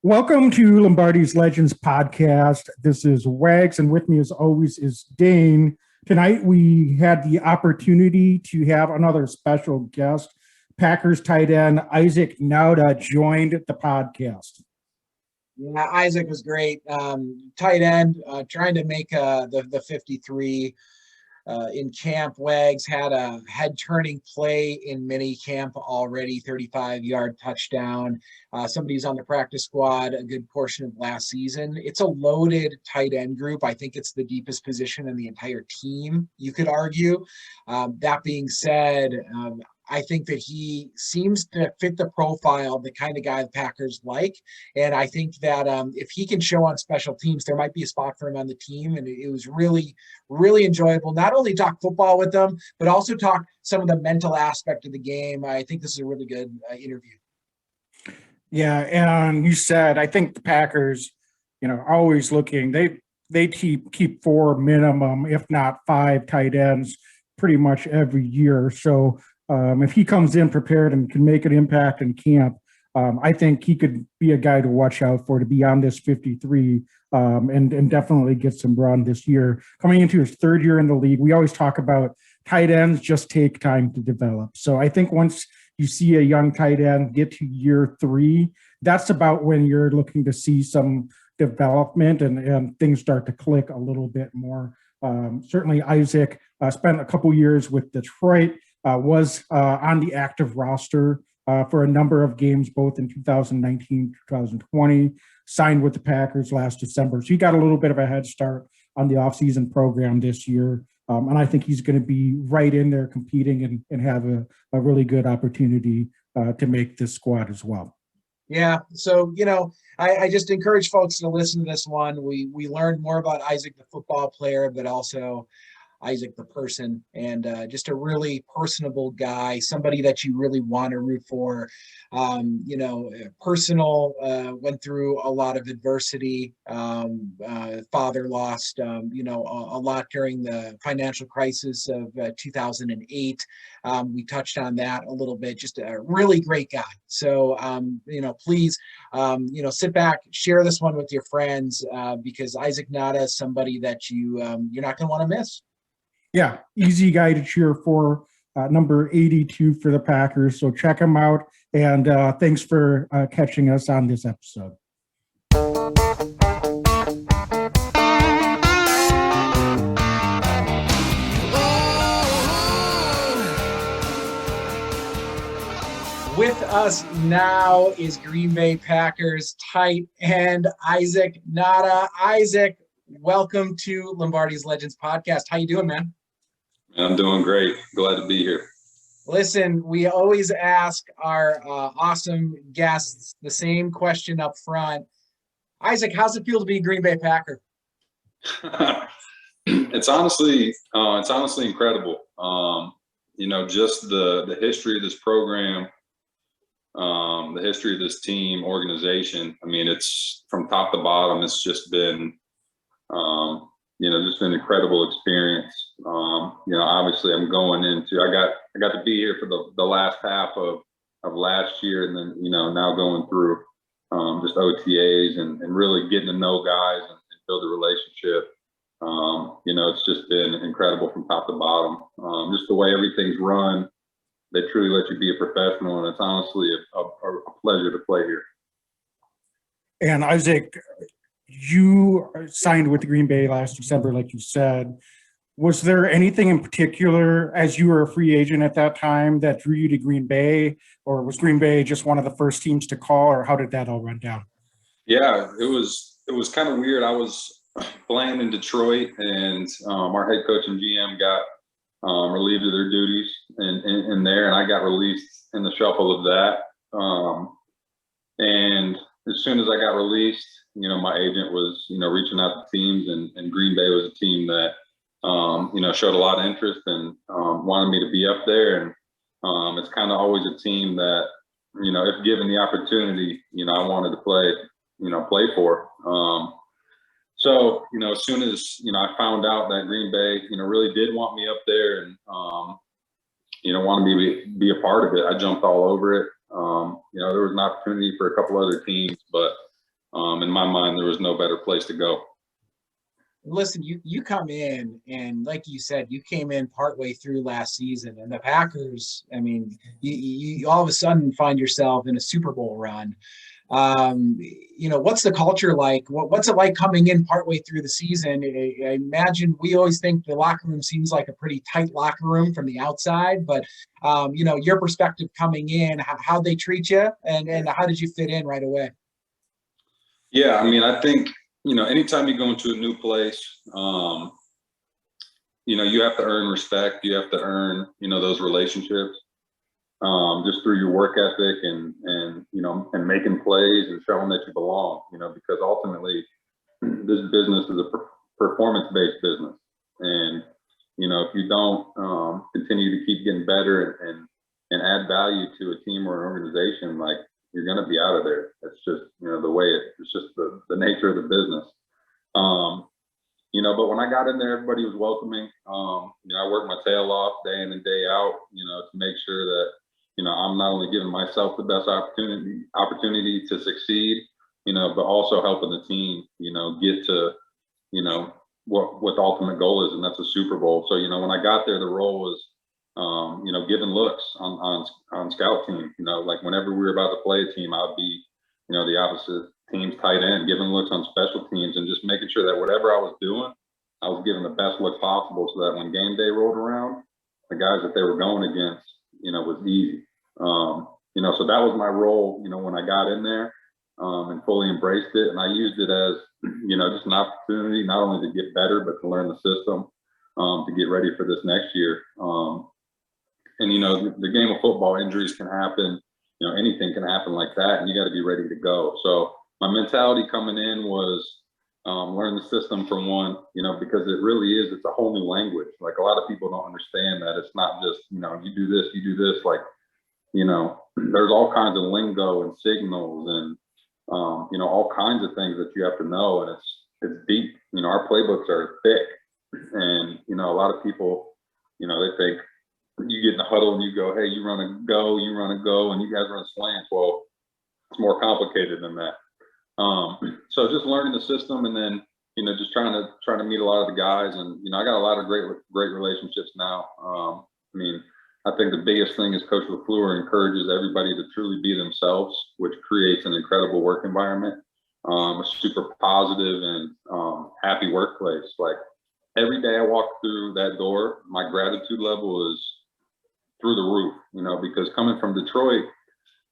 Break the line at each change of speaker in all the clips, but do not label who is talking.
Welcome to Lombardi's Legends podcast. This is Wags, and with me, as always, is Dane. Tonight, we had the opportunity to have another special guest. Packers tight end Isaac Nauta joined the podcast.
Yeah, Isaac was great. Tight end, trying to make the 53 in camp. Wags had a head-turning play in mini camp already, 35-yard touchdown. Somebody's on the practice squad a good portion of last season. It's a loaded tight end group. I think it's the deepest position in the entire team, you could argue. That being said, I think that he seems to fit the profile, the kind of guy the Packers like. And I think that if he can show on special teams, there might be a spot for him on the team. And it was really, really enjoyable. Not only talk football with them, but also talk some of the mental aspect of the game. I think this is a really good interview.
Yeah, and you said, I think the Packers, always looking, they keep four minimum, if not five tight ends pretty much every year. So if he comes in prepared and can make an impact in camp, I think he could be a guy to watch out for, to be on this 53 and definitely get some run this year. Coming into his third year in the league, we always talk about tight ends just take time to develop. So I think once you see a young tight end get to year three, that's about when you're looking to see some development and things start to click a little bit more. Certainly Isaac spent a couple years with Detroit, was on the active roster for a number of games, both in 2019, 2020, signed with the Packers last December. So he got a little bit of a head start on the offseason program this year. And I think he's going to be right in there competing and have a really good opportunity to make this squad as well.
Yeah. So, I just encourage folks to listen to this one. We learned more about Isaac, the football player, but also Isaac, the person, and just a really personable guy, somebody that you really want to root for. Personal, went through a lot of adversity. Father lost, a lot during the financial crisis of 2008. We touched on that a little bit. Just a really great guy. So, please, sit back, share this one with your friends because Isaac Nauta is somebody that you're not going to want to miss.
Yeah, easy guy to cheer for, number 82 for the Packers. So check him out, and thanks for catching us on this episode.
With us now is Green Bay Packers tight end Isaac Nauta. Isaac, welcome to Lombardi's Legends podcast. How you doing, man?
I'm doing great. Glad to be here.
Listen, we always ask our awesome guests the same question up front. Isaac, how's it feel to be a Green Bay Packer?
It's honestly incredible. Just the history of this program, the history of this team, organization. I mean, it's from top to bottom. It's just been, just an incredible experience. Obviously I'm going into, I got to be here for the last half of last year. And then, now going through just OTAs and really getting to know guys and build a relationship. It's just been incredible from top to bottom. Just the way everything's run, they truly let you be a professional. And it's honestly a pleasure to play here.
And Isaac, you signed with the Green Bay last December, like you said. Was there anything in particular, as you were a free agent at that time, that drew you to Green Bay, or was Green Bay just one of the first teams to call, or how did that all run down?
Yeah, it was kind of weird. I was playing in Detroit, and our head coach and GM got relieved of their duties in there, and I got released in the shuffle of that. And as soon as I got released, my agent was, reaching out to teams, and Green Bay was a team that, showed a lot of interest and wanted me to be up there. And it's kind of always a team that, if given the opportunity, I wanted to play for. So, as soon as, I found out that Green Bay, really did want me up there and, wanted me to be a part of it, I jumped all over it. There was an opportunity for a couple other teams, but In my mind, there was no better place to go.
Listen, you come in, and like you said, you came in partway through last season, and the Packers, I mean, you all of a sudden find yourself in a Super Bowl run. What's the culture like? What's it like coming in partway through the season? I imagine we always think the locker room seems like a pretty tight locker room from the outside, but your perspective coming in, how they treat you, and how did you fit in right away?
Yeah, I mean, I think, anytime you go into a new place, you have to earn respect. You have to earn, those relationships, just through your work ethic and making plays and showing that you belong, because ultimately this business is a performance-based business. And, if you don't continue to keep getting better and add value to a team or an organization, like, you're going to be out of there. It's just, the way it's just the nature of the business. But when I got in there, everybody was welcoming. I worked my tail off day in and day out, to make sure that, I'm not only giving myself the best opportunity to succeed, but also helping the team, get to, what the ultimate goal is, and that's a Super Bowl. So, when I got there, the role was, giving looks on scout team. Like whenever we were about to play a team, I'd be, the opposite team's tight end, giving looks on special teams, and just making sure that whatever I was doing, I was giving the best look possible, so that when game day rolled around, the guys that they were going against, was easy. So that was my role, when I got in there, and fully embraced it. And I used it as, just an opportunity, not only to get better, but to learn the system, to get ready for this next year. And, the game of football, injuries can happen, anything can happen like that, and you got to be ready to go. So my mentality coming in was, learn the system for one, because it really is, it's a whole new language. Like, a lot of people don't understand that it's not just, you do this, like, there's all kinds of lingo and signals and, all kinds of things that you have to know. And it's deep. Our playbooks are thick, and, a lot of people, they think you get in the huddle and you go, hey, you run a go, and you guys run slants. Well, it's more complicated than that. So just learning the system, and then, just trying to meet a lot of the guys, and, I got a lot of great relationships now. I think the biggest thing is Coach LaFleur encourages everybody to truly be themselves, which creates an incredible work environment, a super positive and happy workplace. Like, every day I walk through that door, my gratitude level is through the roof, because coming from Detroit,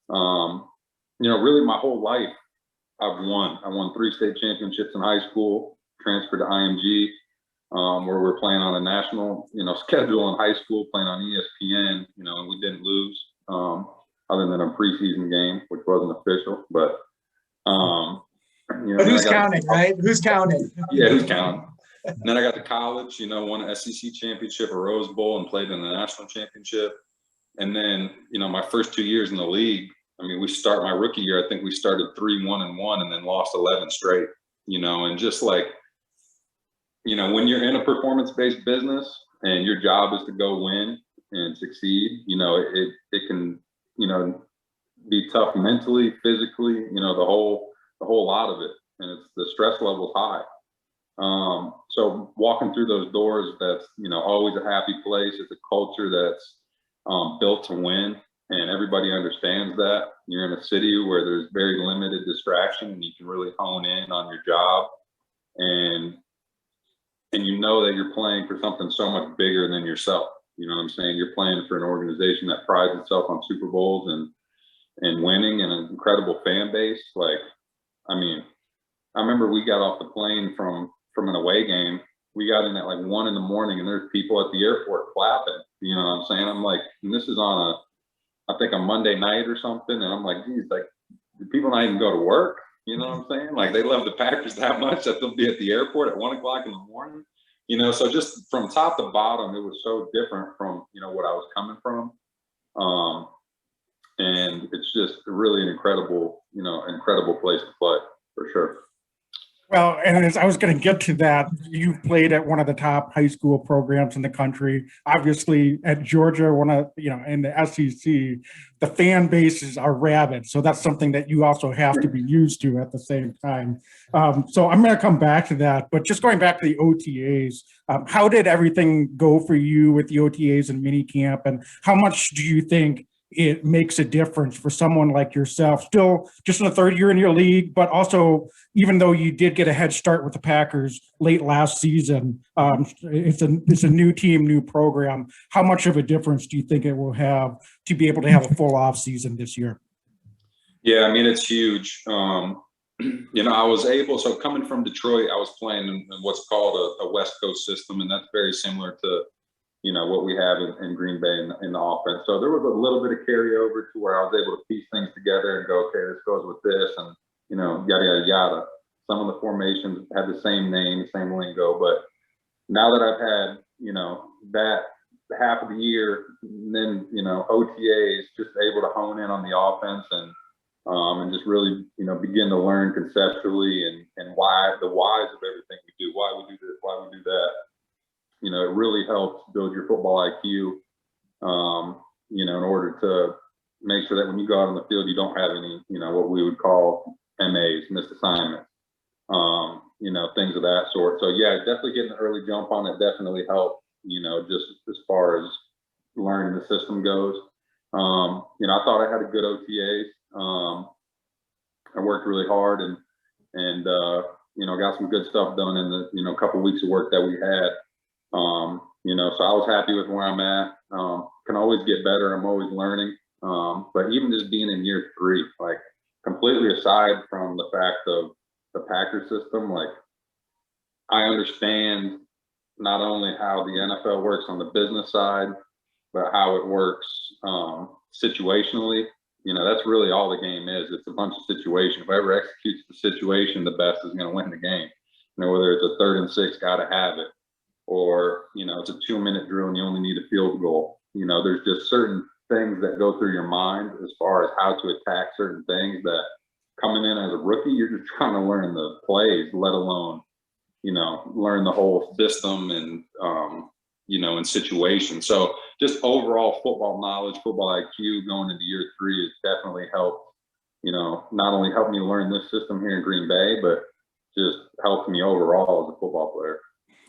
really my whole life, I won 3 state championships in high school, transferred to IMG, where we're playing on a national, schedule in high school, playing on ESPN, and we didn't lose, other than a preseason game, which wasn't official, but,
but who's counting, right? Who's counting?
Yeah, who's counting? And then I got to college, won an SEC championship, a Rose Bowl, and played in the national championship. And then, my first 2 years in the league, my rookie year, I think we started 3-1-1 and then lost 11 straight, and just like, when you're in a performance-based business and your job is to go win and succeed, it can, be tough mentally, physically, the whole lot of it. And it's, the stress level's high. So walking through those doors, that's, always a happy place. It's a culture that's built to win, and everybody understands that. You're in a city where there's very limited distraction, and you can really hone in on your job, and that you're playing for something so much bigger than yourself. You know what I'm saying? You're playing for an organization that prides itself on Super Bowls and winning, and an incredible fan base. Like, I remember we got off the plane from an away game. We got in at like 1 a.m, and there's people at the airport clapping. You know what I'm saying? I'm like, and this is on I think a Monday night or something. And I'm like, geez, like, do people not even go to work? You know what I'm saying? Like, they love the Packers that much that they'll be at the airport at 1 o'clock in the morning. So just from top to bottom, it was so different from, what I was coming from. And it's just really an incredible place to play, for sure.
Well, and as I was going to get to that, you played at one of the top high school programs in the country. Obviously, at Georgia, one of in the SEC, the fan bases are rabid. So that's something that you also have to be used to at the same time. So I'm going to come back to that, but just going back to the OTAs, how did everything go for you with the OTAs and minicamp, and how much do you think it makes a difference for someone like yourself, still just in the third year in your league, but also even though you did get a head start with the Packers late last season, it's a new team, new program. How much of a difference do you think it will have to be able to have a full off season this year?
Yeah, I mean, it's huge. I was able, so coming from Detroit, I was playing in what's called a West Coast system, and that's very similar to what we have in Green Bay in the offense. So there was a little bit of carryover to where I was able to piece things together and go, okay, this goes with this, and yada yada yada. Some of the formations had the same name, the same lingo, but now that I've had that half of the year, and then OTAs, just able to hone in on the offense and just really begin to learn conceptually and why the whys of everything we do, why we do this, why we do that. It really helps build your football IQ, in order to make sure that when you go out on the field, you don't have any, what we would call MAs, missed assignments, things of that sort. So yeah, definitely getting an early jump on it definitely helped, just as far as learning the system goes. I thought I had a good OTAs. I worked really hard and got some good stuff done in the, couple of weeks of work that we had. So I was happy with where I'm at. Can always get better. I'm always learning. But even just being in year 3, like completely aside from the fact of the Packer system, like I understand not only how the NFL works on the business side, but how it works situationally. That's really all the game is. It's a bunch of situations. Whoever executes the situation the best is going to win the game. Whether it's a 3rd and 6, got to have it, or it's a 2-minute drill and you only need a field goal. There's just certain things that go through your mind as far as how to attack certain things that coming in as a rookie, you're just trying to learn the plays, let alone learn the whole system and and situation. So just overall football knowledge, football IQ going into year 3 has definitely helped not only helped me learn this system here in Green Bay, but just helped me overall as a football player.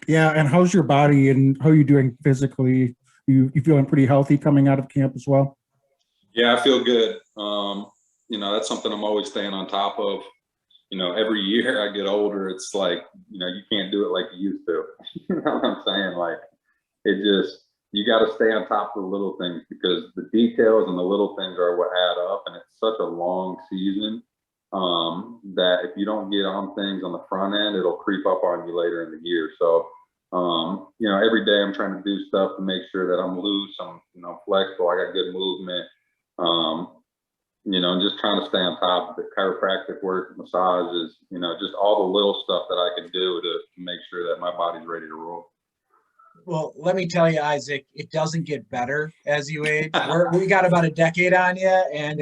Yeah, and how's your body and how are you doing physically? You feeling pretty healthy coming out of camp as well?
Yeah, I feel good. That's something I'm always staying on top of. Every year I get older, it's like, you can't do it like you used to. You know what I'm saying? Like, you got to stay on top of the little things, because the details and the little things are what add up. And it's such a long season that if you don't get on things on the front end, it'll creep up on you later in the year. So, every day I'm trying to do stuff to make sure that I'm loose, I'm, flexible, I got good movement, and just trying to stay on top of it. Chiropractic work, massages, just all the little stuff that I can do to make sure that my body's ready to roll.
Well, let me tell you, Isaac, it doesn't get better as you age. We got about a decade on you, and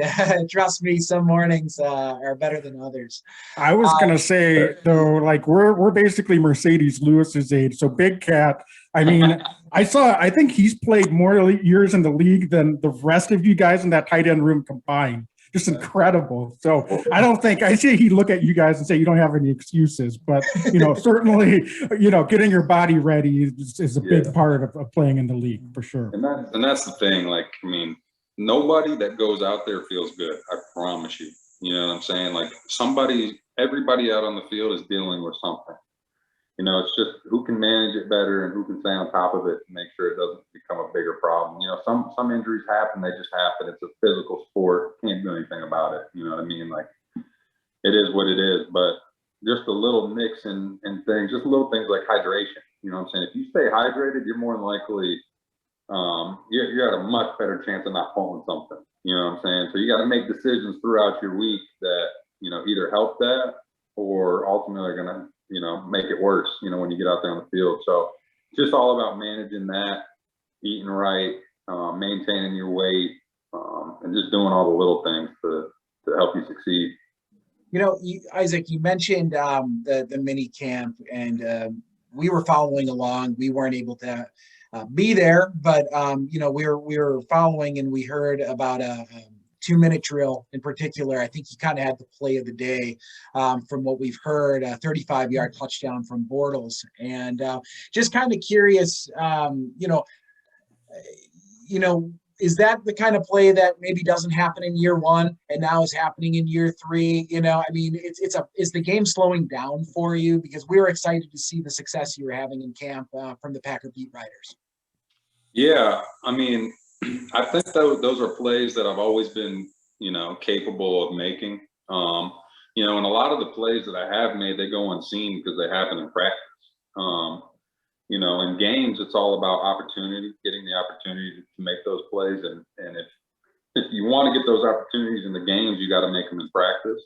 trust me, some mornings are better than others.
I was gonna say though, like we're basically Mercedes Lewis's age. So Big Cat, I mean, I think he's played more years in the league than the rest of you guys in that tight end room combined. Just incredible. So I say he'd look at you guys and say you don't have any excuses, but certainly, getting your body ready is a big part of playing in the league for sure.
And that's the thing. Like, I mean, nobody that goes out there feels good. I promise you. You know what I'm saying? Like everybody out on the field is dealing with something. It's just who can manage it better and who can stay on top of it to make sure it doesn't become a bigger problem. Some injuries happen, they just happen. It's a physical sport. Can't do anything about it. You know what I mean? Like, it is what it is. But just a little mix and things, just little things like hydration. You know what I'm saying? If you stay hydrated, you're more than likely, you're at a much better chance of not pulling something. You know what I'm saying? So you got to make decisions throughout your week that, either help that or ultimately are going to, make it worse, when you get out there on the field. So it's just all about managing that, eating right, maintaining your weight, and just doing all the little things to help you succeed.
Isaac, you mentioned the mini camp, and we were following along. We weren't able to be there, but we were following, and we heard about a 2-minute drill in particular. I think he kind of had the play of the day, from what we've heard, a 35-yard touchdown from Bortles, and just kind of curious, is that the kind of play that maybe doesn't happen in year 1 and now is happening in year 3? I mean, is the game slowing down for you? Because we were excited to see the success you were having in camp from the Packer beat writers.
Yeah, I mean, I think those are plays that I've always been, capable of making. And a lot of the plays that I have made, they go unseen because they happen in practice. In games, it's all about opportunity, getting the opportunity to make those plays. And if you want to get those opportunities in the games, you got to make them in practice.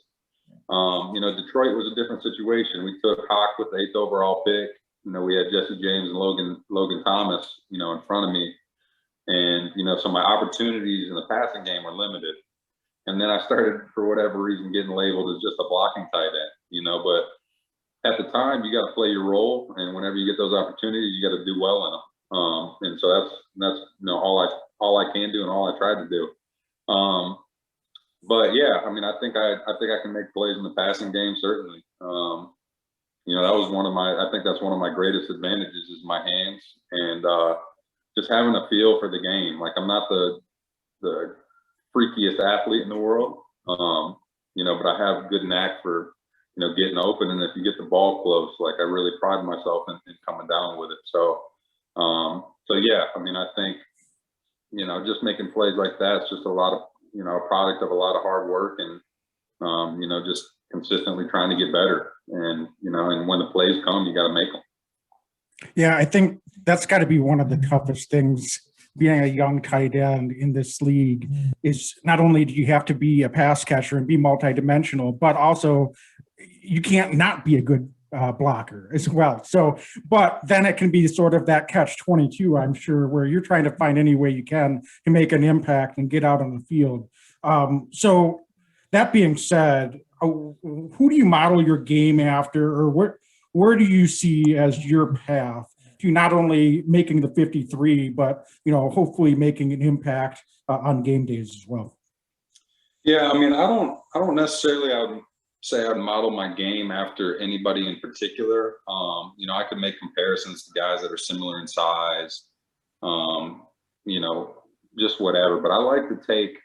Detroit was a different situation. We took Hawk with the 8th overall pick. We had Jesse James and Logan Thomas, in front of me. And, so my opportunities in the passing game were limited. And then I started, for whatever reason, getting labeled as just a blocking tight end, but at the time you got to play your role. And whenever you get those opportunities, you got to do well in them. And so that's all I can do and all I tried to do. But yeah, I mean, I think I can make plays in the passing game, certainly. That was I think that's one of my greatest advantages is my hands and just having a feel for the game. Like, I'm not the freakiest athlete in the world, but I have a good knack for, getting open. And if you get the ball close, like, I really pride myself in coming down with it. So yeah, I mean, I think, just making plays like that, it's just a lot of, a product of a lot of hard work and, just consistently trying to get better. And, and when the plays come, you got to make them.
Yeah, I think that's got to be one of the toughest things being a young tight end in this league is not only do you have to be a pass catcher and be multidimensional, but also you can't not be a good blocker as well. So, but then it can be sort of that catch-22, I'm sure, where you're trying to find any way you can to make an impact and get out on the field. So that being said, who do you model your game after, or where do you see as your path to not only making the 53, but hopefully making an impact on game days as well?
Yeah, I mean, I don't necessarily say I'd model my game after anybody in particular. I could make comparisons to guys that are similar in size, just whatever. But I like to take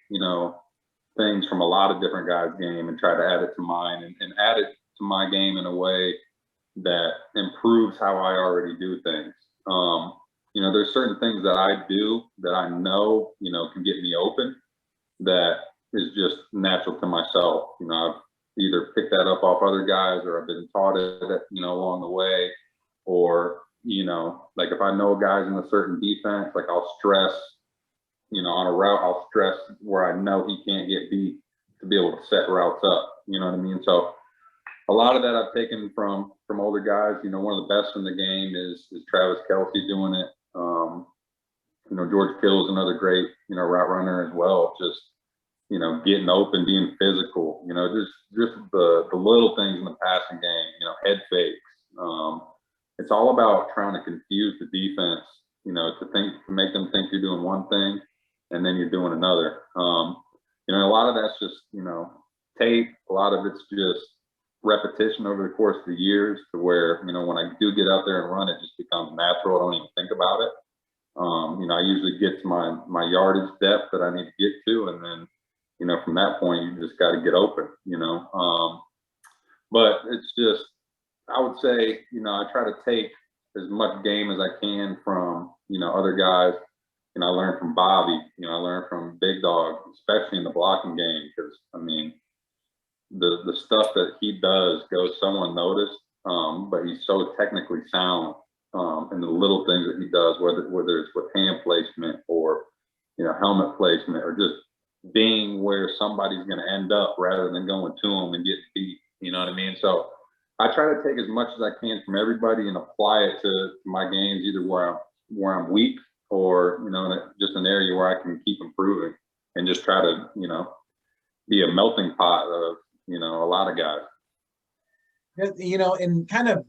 things from a lot of different guys' game and try to add it to mine and add it to my game in a way that improves how I already do things. There's certain things that I do that I know, can get me open that is just natural to myself. I've either picked that up off other guys or I've been taught it, along the way. Or, like if I know guys in a certain defense, like I'll stress, on a route, I'll stress where I know he can't get beat to be able to set routes up. You know what I mean? So a lot of that I've taken from older guys. One of the best in the game is Travis Kelce doing it. George Kittle's another great, route runner as well. Just, getting open, being physical, just the little things in the passing game, head fakes. It's all about trying to confuse the defense, to make them think you're doing one thing and then you're doing another. A lot of that's just, tape. A lot of it's just repetition over the course of the years to where, when I do get out there and run, it just becomes natural. I don't even think about it. I usually get to my yardage depth that I need to get to. And then, from that point, you just got to get open, but it's just, I would say, I try to take as much game as I can from, other guys. I learned from Bobby, I learned from Big Dog, especially in the blocking game, because, I mean, the stuff that he does goes so unnoticed, but he's so technically sound in the little things that he does, whether it's with hand placement or, helmet placement or just being where somebody's going to end up rather than going to him and getting beat. You know what I mean? So I try to take as much as I can from everybody and apply it to my games, either where I'm weak or, just an area where I can keep improving and just try to, be a melting pot you know, a lot of guys.
You know, and kind of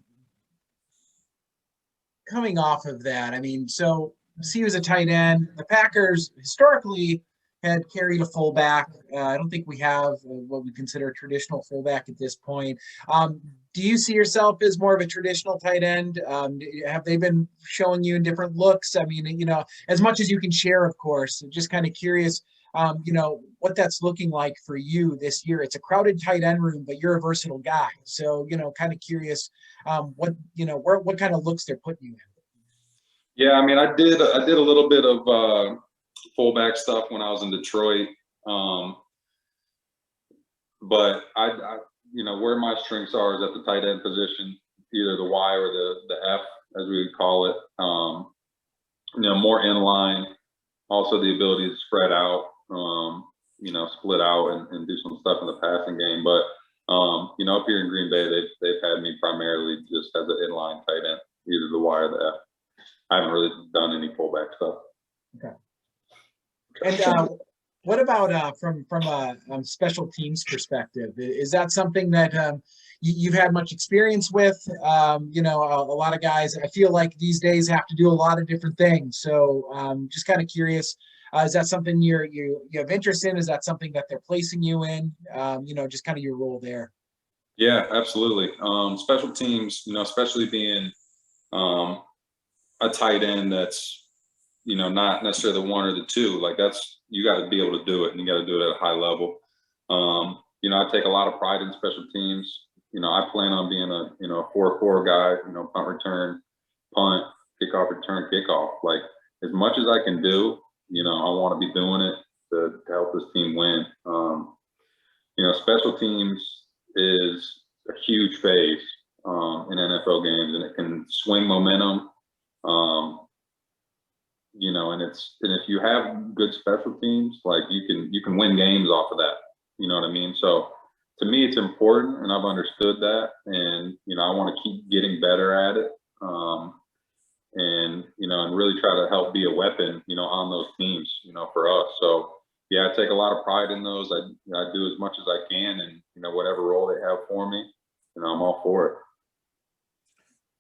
coming off of that, I mean, so he was a tight end. The Packers historically had carried a fullback. I don't think we have what we consider a traditional fullback at this point. Do you see yourself as more of a traditional tight end? Have they been showing you in different looks? I mean, you know, as much as you can share, of course. Just kind of curious, you know, what that's looking like for you this year. It's a crowded tight end room, but you're a versatile guy. So, you know, kind of curious, what, you know, what kind of looks they're putting you in.
Yeah, I mean, I did a little bit of fullback stuff when I was in Detroit, but I you know, where my strengths are is at the tight end position, either the Y or the F, as we would call it. You know, more in line, also the ability to spread out, you know, split out and do some stuff in the passing game. But you know, up here in Green Bay, they've had me primarily just as an inline tight end, either the Y or the F. I haven't really done any fullback stuff.
Okay. And what about from a special teams perspective? Is that something that you've had much experience with? You know, a lot of guys, I feel like these days have to do a lot of different things. So just kind of curious, is that something you have interest in? Is that something that they're placing you in? You know, just kind of your role there.
Yeah, absolutely. Special teams, you know, especially being a tight end that's, you know, not necessarily the one or the two, like that's, you got to be able to do it, and you got to do it at a high level. You know, I take a lot of pride in special teams. You know, I plan on being a, you know, a 4-4 guy, you know, punt return, punt, kickoff return, kickoff. Like as much as I can do, you know, I want to be doing it to help this team win. You know, special teams is a huge phase in NFL games, and it can swing momentum. You know, and if you have good special teams, like you can win games off of that. You know what I mean? So to me, it's important, and I've understood that, and you know, I want to keep getting better at it, and you know, and really try to help be a weapon, you know, on those teams, you know, for us. So yeah, I take a lot of pride in those. I do as much as I can, and you know, whatever role they have for me, you know, I'm all for it.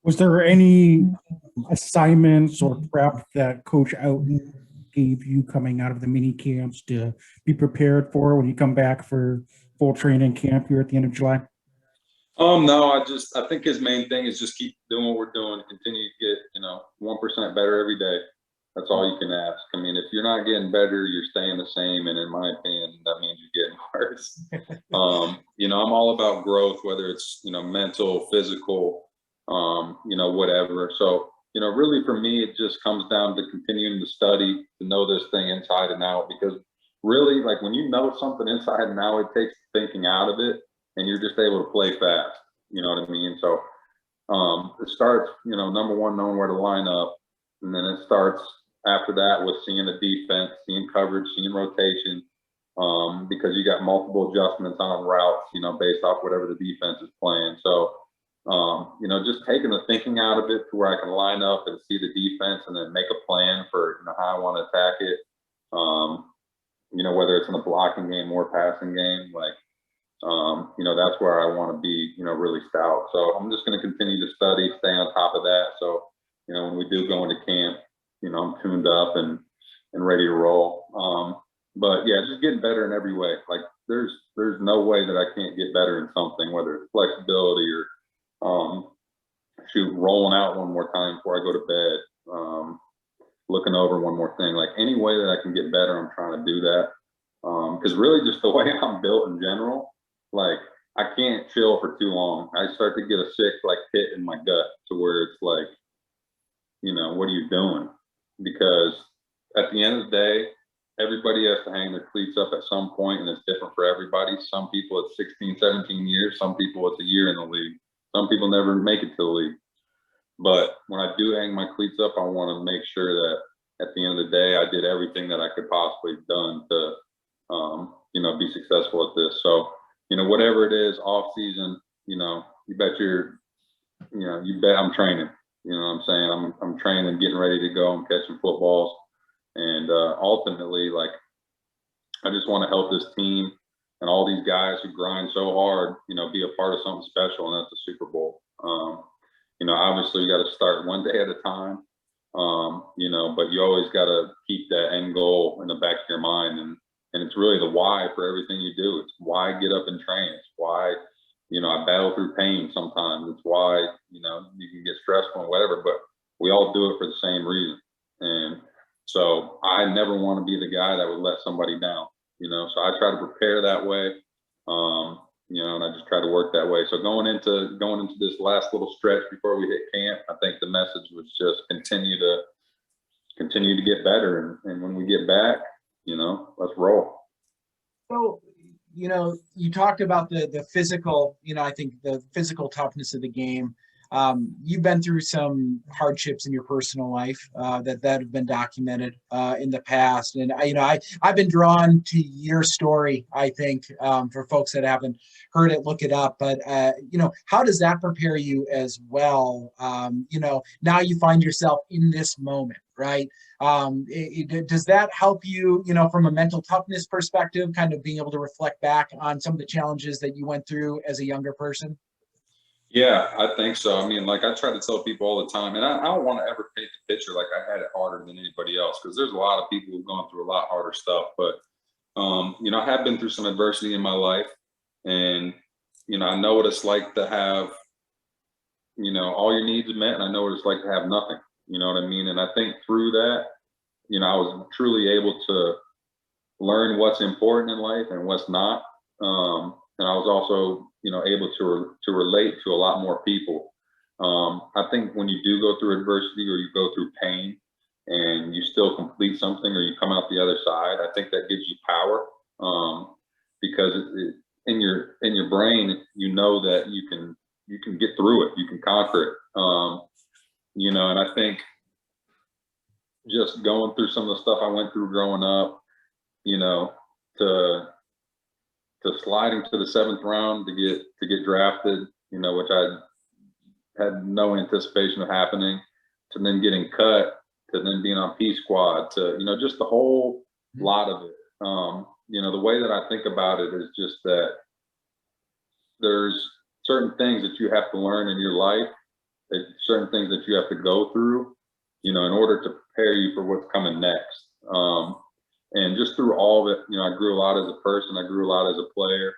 Was there any assignments or prep that Coach Outen gave you coming out of the mini camps to be prepared for when you come back for full training camp here at the end of July?
No, I think his main thing is just keep doing what we're doing, continue to get, you know, 1% better every day. That's all you can ask. I mean, if you're not getting better, you're staying the same. And in my opinion, that means you're getting worse. You know, I'm all about growth, whether it's, you know, mental, physical, you know, whatever. So, you know, really for me, it just comes down to continuing to study, to know this thing inside and out, because really, like when you know something inside and out, it takes thinking out of it, and you're just able to play fast. You know what I mean? So it starts, you know, number one, knowing where to line up. And then it starts after that with seeing the defense, seeing coverage, seeing rotation, because you got multiple adjustments on routes, you know, based off whatever the defense is playing. So, you know, just taking the thinking out of it to where I can line up and see the defense and then make a plan for, you know, how I want to attack it. You know, whether it's in a blocking game or passing game, like, you know, that's where I want to be, you know, really stout. So I'm just going to continue to study, stay on top of that. So, you know, when we do go into camp, you know, I'm tuned up and ready to roll. But yeah, just getting better in every way. Like there's no way that I can't get better in something, whether it's flexibility or, rolling out one more time before I go to bed, looking over one more thing, like any way that I can get better, I'm trying to do that. Cause really just the way I'm built in general, like I can't chill for too long. I start to get a sick like pit in my gut to where it's like, you know, what are you doing? Because at the end of the day, everybody has to hang their cleats up at some point, and it's different for everybody. Some people it's 16, 17 years. Some people it's a year in the league. Some people never make it to the league. But when I do hang my cleats up, I want to make sure that at the end of the day, I did everything that I could possibly have done to, you know, be successful at this. So, you know, whatever it is, off season, you know, you bet I'm training. You know what I'm saying? I'm training, getting ready to go. I'm catching footballs. And ultimately, like, I just want to help this team. and all these guys who grind so hard, you know, be a part of something special, and that's the Super Bowl. You know, obviously you got to start one day at a time, you know, but you always got to keep that end goal in the back of your mind. And it's really the why for everything you do. It's why get up and train. It's why, you know, I battle through pain sometimes. It's why, you know, you can get stressful and whatever, but we all do it for the same reason. And so I never want to be the guy that would let somebody down, you know, so I try to prepare that way. You know, and I just try to work that way. So going into this last little stretch before we hit camp, I think the message was just continue to get better. And when we get back, you know, let's roll.
So, you know, you talked about the physical, you know, I think the physical toughness of the game. You've been through some hardships in your personal life that have been documented in the past, and I've been drawn to your story. I think for folks that haven't heard it, look it up. But you know, how does that prepare you as well? You know, now you find yourself in this moment, right? Does that help you, you know, from a mental toughness perspective, kind of being able to reflect back on some of the challenges that you went through as a younger person?
Yeah, I think so. I mean, like I try to tell people all the time, and I don't want to ever paint the picture like I had it harder than anybody else, because there's a lot of people who've gone through a lot harder stuff. But you know, I have been through some adversity in my life, and you know, I know what it's like to have, you know, all your needs met, and I know what it's like to have nothing. You know what I mean? And I think through that, you know, I was truly able to learn what's important in life and what's not. And I was also, you know, able to relate to a lot more people. I think when you do go through adversity or you go through pain and you still complete something or you come out the other side, I think that gives you power, because in your brain, you know that you can get through it, you can conquer it. You know, and I think just going through some of the stuff I went through growing up, you know, to sliding to the 7th round to get drafted, you know, which I had no anticipation of happening, to then getting cut, to then being on P squad, to, you know, just the whole lot of it. You know, the way that I think about it is just that there's certain things that you have to learn in your life, certain things that you have to go through, you know, in order to prepare you for what's coming next. And just through all of it, you know, I grew a lot as a person. I grew a lot as a player.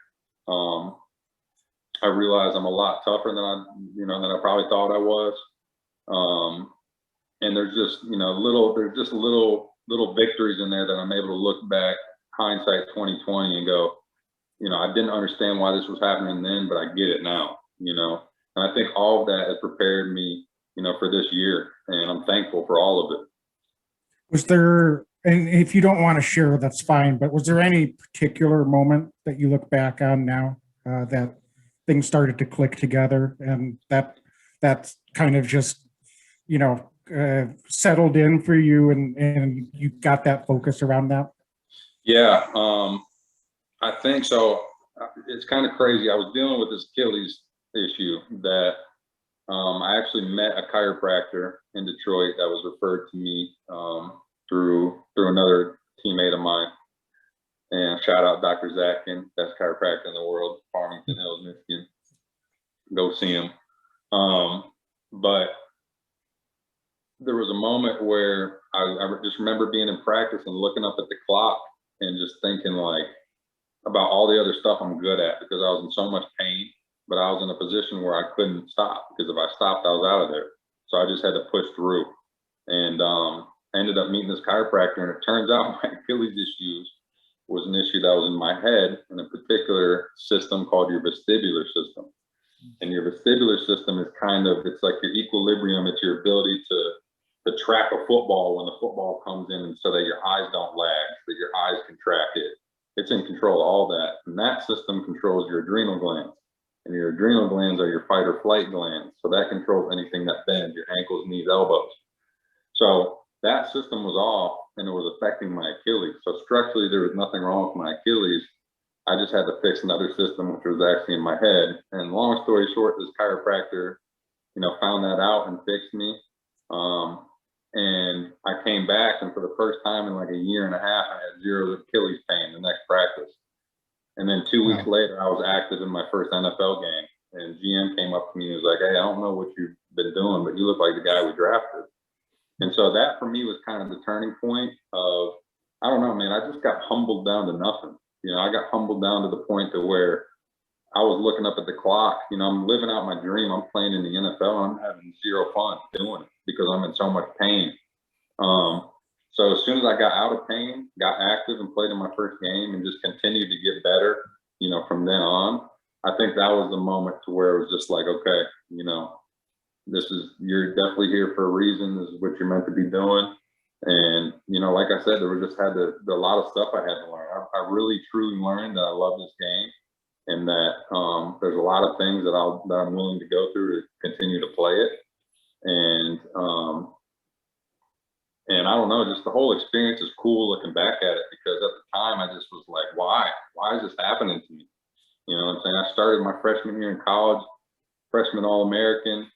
I realized I'm a lot tougher than I probably thought I was. And there's just, you know, little victories in there that I'm able to look back, hindsight 2020, and go, you know, I didn't understand why this was happening then, but I get it now, you know. And I think all of that has prepared me, you know, for this year, and I'm thankful for all of it.
Was there, and if you don't want to share, that's fine, but was there any particular moment that you look back on now that things started to click together and that's kind of just, you know, settled in for you and you got that focus around that?
Yeah, I think so. It's kind of crazy. I was dealing with this Achilles issue that I actually met a chiropractor in Detroit that was referred to me through another teammate of mine. And shout out Dr. Zatkin, best chiropractor in the world, Farmington Hills, Michigan. Go see him. But there was a moment where I just remember being in practice and looking up at the clock and just thinking like about all the other stuff I'm good at, because I was in so much pain, but I was in a position where I couldn't stop, because if I stopped, I was out of there. So I just had to push through. And I ended up meeting this chiropractor, and it turns out my Achilles issues was an issue that was in my head, in a particular system called your vestibular system. And your vestibular system is kind of, it's like your equilibrium. It's your ability to track a football when the football comes in, so that your eyes don't lag, that your eyes can track it. It's in control of all that. And that system controls your adrenal glands. And your adrenal glands are your fight or flight glands. So that controls anything that bends, your ankles, knees, elbows. So that system was off, and it was affecting my Achilles. So structurally, there was nothing wrong with my Achilles. I just had to fix another system, which was actually in my head. And long story short, this chiropractor, you know, found that out and fixed me. And I came back, and for the first time in like a year and a half, I had 0 Achilles pain the next practice. And then 2 weeks
Wow.
later, I was active in my first NFL game. And GM came up to me and was like, "Hey, I don't know what you've been doing, but you look like the guy we drafted." And so that for me was kind of the turning point of, I don't know, man, I just got humbled down to nothing. I got humbled down to the point to where I was looking up at the clock. I'm living out my dream. I'm playing in the NFL. I'm having zero fun doing it because I'm in so much pain. So as soon as I got out of pain, got active and played in my first game and just continued to get better, from then on, I think that was the moment to where it was just like, okay, you're definitely here for a reason. This is what you're meant to be doing. And, like I said, there was just a lot of stuff I had to learn. I really truly learned that I love this game and that there's a lot of things that I'm willing to go through to continue to play it. And I don't know, just the whole experience is cool looking back at it, because at the time I just was like, why is this happening to me? You know what I'm saying? I started my freshman year in college, freshman All-American.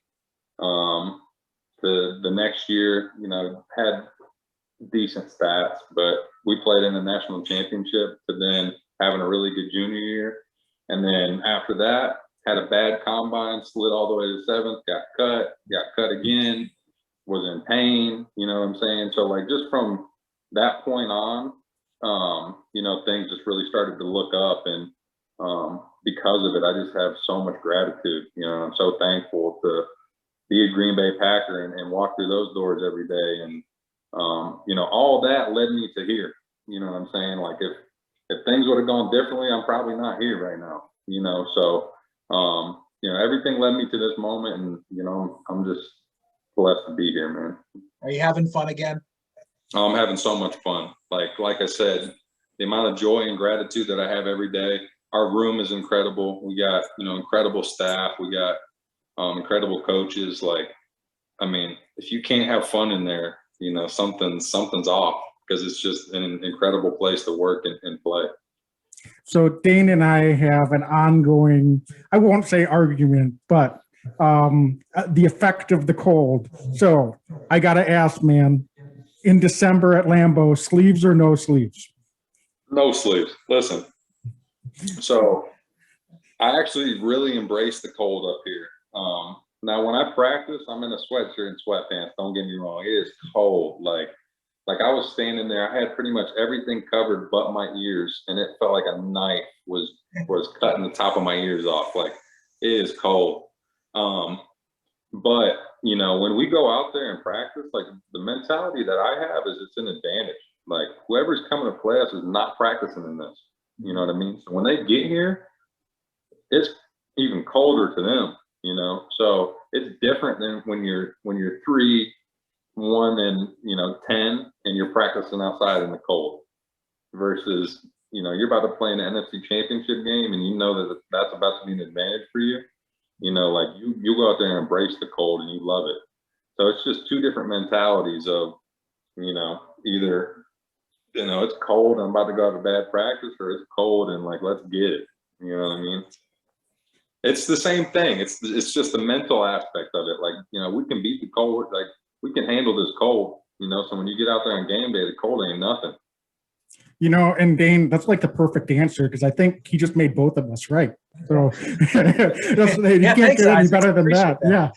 The next year, had decent stats, but we played in the national championship to then having a really good junior year. And then after that, had a bad combine, slid all the way to seventh, got cut again, was in pain, you know what I'm saying? So like just from that point on, things just really started to look up, and because of it, I just have so much gratitude. I'm so thankful to be a Green Bay Packer and walk through those doors every day. And, all that led me to here, you know what I'm saying? Like if things would have gone differently, I'm probably not here right now, so, everything led me to this moment, and, I'm just blessed to be here, man.
Are you having fun again?
I'm having so much fun. Like I said, the amount of joy and gratitude that I have every day. Our room is incredible. We got, incredible staff. We got incredible coaches. Like, I mean, if you can't have fun in there, something's off, because it's just an incredible place to work and play.
So Dane and I have an ongoing, I won't say argument, but the effect of the cold. So I got to ask, man, in December at Lambeau, sleeves or no sleeves?
No sleeves. Listen, so I actually really embrace the cold up here. Now when I practice, I'm in a sweatshirt and sweatpants. Don't get me wrong. It is cold. Like I was standing there, I had pretty much everything covered but my ears, and it felt like a knife was cutting the top of my ears off. Like, it is cold. But when we go out there and practice, like, the mentality that I have is it's an advantage. Like, whoever's coming to play us is not practicing in this. You know what I mean? So when they get here, it's even colder to them, so it's different than when you're 3, 1, and 10, and you're practicing outside in the cold, versus you're about to play in the NFC Championship game, and that's about to be an advantage for you. Like you go out there and embrace the cold and you love it. So it's just two different mentalities of either it's cold and I'm about to go have a bad practice, or it's cold and like, let's get it. You know what I mean? It's the same thing. It's just the mental aspect of it. Like, we can beat the cold. Like, we can handle this cold, so when you get out there on game day, the cold ain't nothing.
And Dane, that's like the perfect answer, because I think he just made both of us right. So you can't get any better than that. Yeah.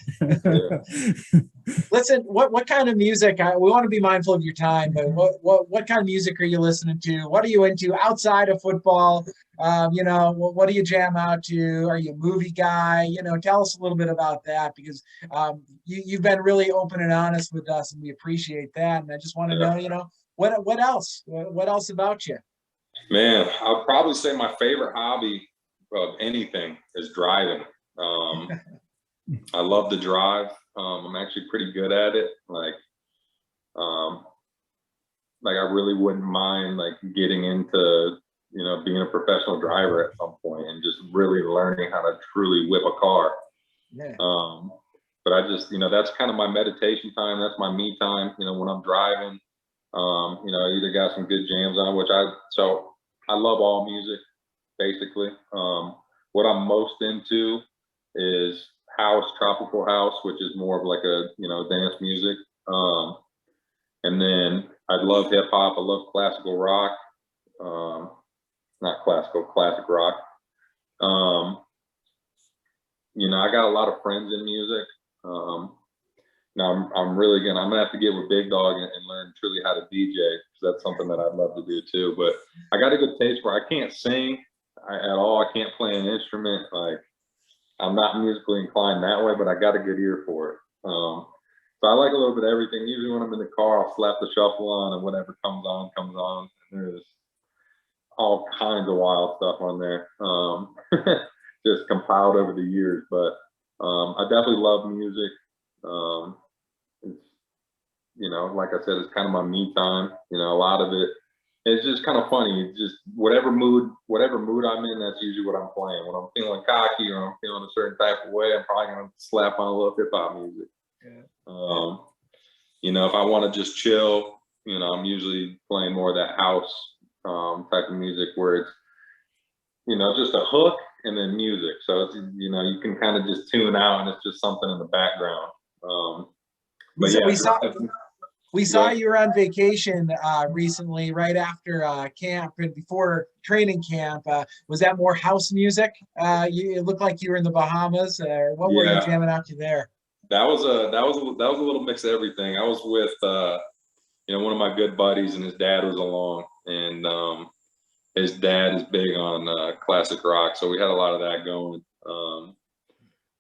Listen, what kind of music? We want to be mindful of your time, but what kind of music are you listening to? What are you into outside of football? What do you jam out to? Are you a movie guy? Tell us a little bit about that, because you've been really open and honest with us, and we appreciate that. And I just want to know, what else? What else about you?
Man, I'll probably say my favorite hobby of anything is driving. I love to drive. I'm actually pretty good at it. Like I really wouldn't mind like getting into, being a professional driver at some point and just really learning how to truly whip a car.
Yeah.
But I just, that's kind of my meditation time. That's my me time, when I'm driving. I either got some good jams on, so I love all music, basically. What I'm most into is house, tropical house, which is more of like a, dance music. And then I love hip hop. I love classical rock. not classical, classic rock. You know, I got a lot of friends in music. Now I'm gonna have to get with Big Dog and learn truly how to DJ, because that's something that I'd love to do too. But I got a good taste where I can't sing at all. I can't play an instrument. Like, I'm not musically inclined that way, but I got a good ear for it. So I like a little bit of everything. Usually when I'm in the car, I'll slap the shuffle on, and whatever comes on, comes on. And there's all kinds of wild stuff on there, just compiled over the years. But I definitely love music. It's, you know, like I said, it's kind of my me time. You know, a lot of it, it's just kind of funny. It's just whatever mood I'm in, that's usually what I'm playing. When I'm feeling cocky or I'm feeling a certain type of way, I'm probably gonna slap on a little hip hop music. Yeah. You know, if I want to just chill, you know, I'm usually playing more of that house type of music where it's, you know, just a hook and then music. So it's, you know, you can kind of just tune out and it's just something in the background. But yeah,
we saw you were on vacation recently, right after camp and before training camp. Was that more house music? It looked like you were in the Bahamas. What were you jamming out to there?
That was a little mix of everything. I was with you know, one of my good buddies, and his dad was along, and his dad is big on classic rock, so we had a lot of that going.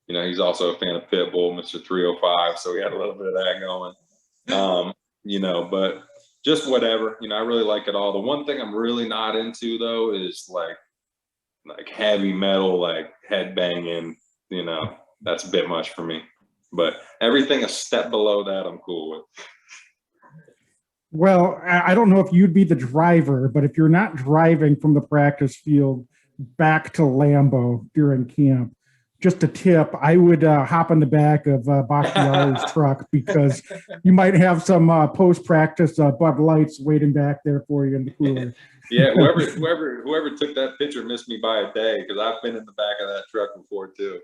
You know, he's also a fan of Pitbull, Mr. 305, so we had a little bit of that going. You know, but just whatever. You know, I really like it all. The one thing I'm really not into though is like heavy metal, like headbanging. You know, that's a bit much for me. But everything a step below that, I'm cool with.
Well, I don't know if you'd be the driver, but if you're not driving from the practice field back to Lambeau during camp, just a tip, I would hop in the back of Bakhtiari's truck, because you might have some post-practice Bud Lights waiting back there for you in the cooler.
Yeah, whoever took that picture missed me by a day, because I've been in the back of that truck before too.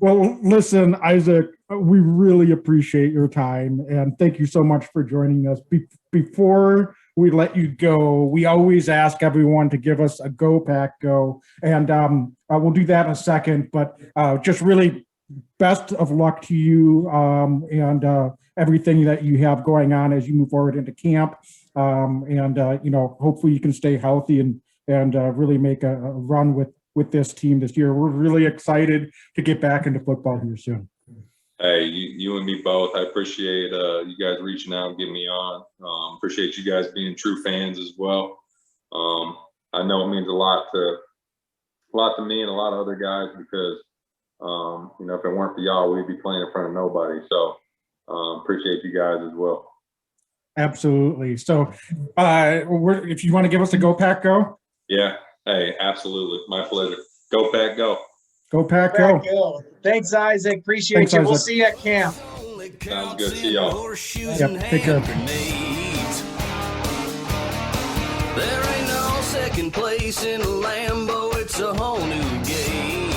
Well, listen, Isaac, we really appreciate your time, and thank you so much for joining us. Before we let you go, we always ask everyone to give us a go pack go, and we'll do that in a second, but just really best of luck to you and everything that you have going on as you move forward into camp, and you know, hopefully you can stay healthy and really make a run with this team this year. We're really excited to get back into football here soon.
Hey, you and me both. I appreciate you guys reaching out and getting me on. Appreciate you guys being true fans as well. I know it means a lot to me and a lot of other guys, because you know, if it weren't for y'all, we'd be playing in front of nobody. So appreciate you guys as well.
Absolutely. So if you want to give us a go pack go.
Yeah. Hey, absolutely. My pleasure. Go Pack, go.
Go Pack, go.
Thanks, Isaac. Appreciate you. We'll see you at camp.
Sounds good. See y'all.
Yep, take care.
There ain't no second place in Lambeau. It's a whole new game.